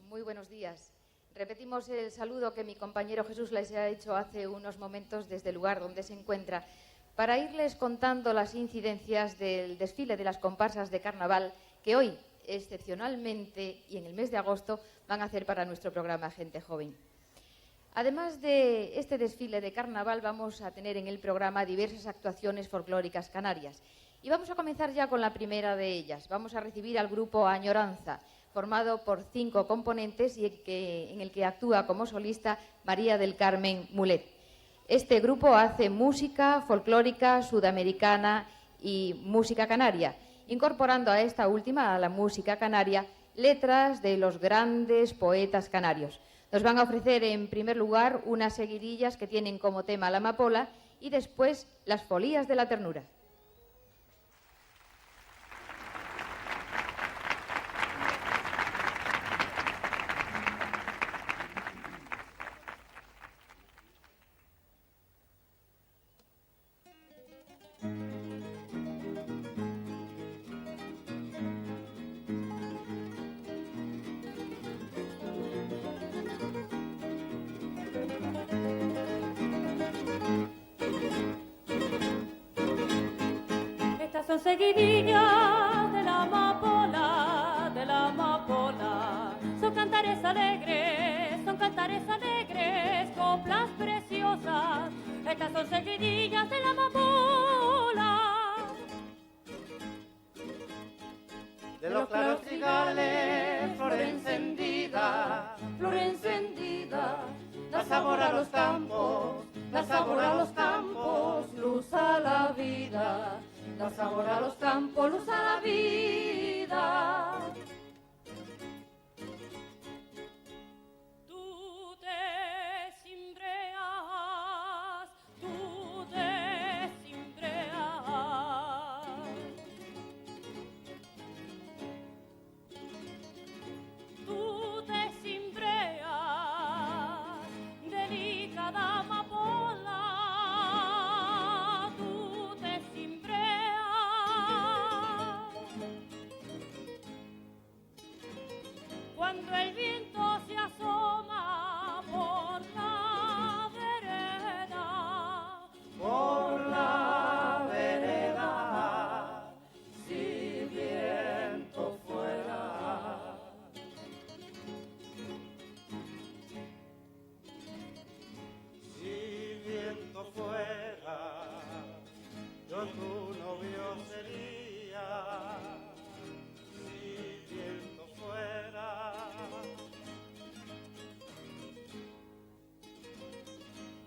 Muy buenos días. Repetimos el saludo que mi compañero Jesús les ha hecho hace unos momentos desde el lugar donde se encuentra para irles contando las incidencias del desfile de las comparsas de carnaval que hoy, excepcionalmente y en el mes de agosto, van a hacer para nuestro programa Gente Joven. Además de este desfile de carnaval, vamos a tener en el programa diversas actuaciones folclóricas canarias. Y vamos a comenzar ya con la primera de ellas. Vamos a recibir al grupo Añoranza, formado por 5 componentes y en el que actúa como solista María del Carmen Mulet. Este grupo hace música folclórica sudamericana y música canaria, incorporando a esta última, a la música canaria, letras de los grandes poetas canarios. Nos van a ofrecer en primer lugar unas seguidillas que tienen como tema la amapola y después las folías de la ternura. Son seguidillas de la amapola, de la amapola. Son cantares alegres, coplas preciosas. Estas son seguidillas de la amapola. De los claros trigales, flor encendida, da sabor a los campos, da sabor a los campos, luz a la vida. Da sabor a los campos, luz a la vida. Tú te cimbreas, tú te cimbreas. Tú te cimbreas, delicada amapola. Cuando el viento se asoma por la vereda, si viento fuera, yo tu novio sería.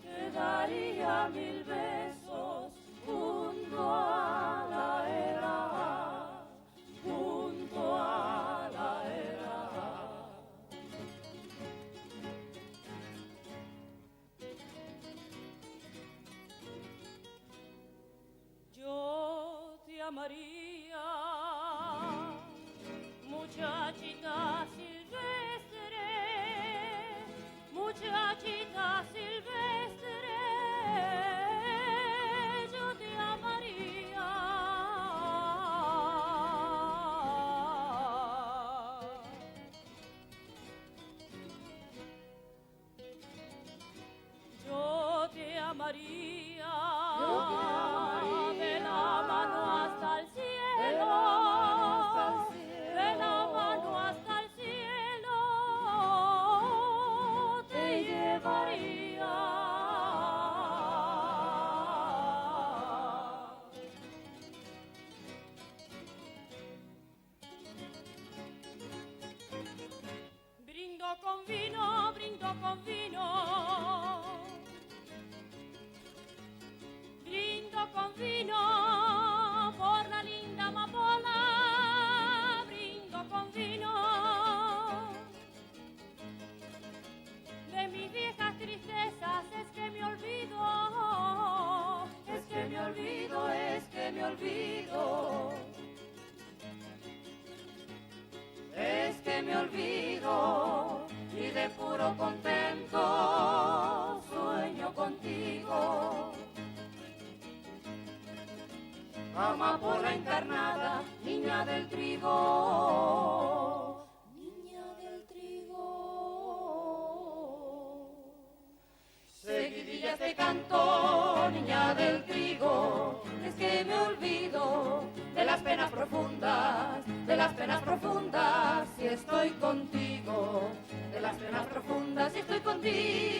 Te daría 1000 besos junto a la era, junto a la era. Yo te amaría, muchachita silvestre, muchachita silvestre, yo te amaría. Yo te amaría, de la mano hasta el cielo. Brindo con vino, brindo con vino. Brindo con vino por la linda amapola. Brindo con vino. De mis viejas tristezas es que me olvido. Es que me olvido, es que me olvido. Es que me olvido y de puro contento sueño contigo. Amapola encarnada, niña del trigo, niña del trigo. este canto, niña del trigo, es que me olvido de las penas profundas, si estoy contigo, de las penas profundas si estoy contigo.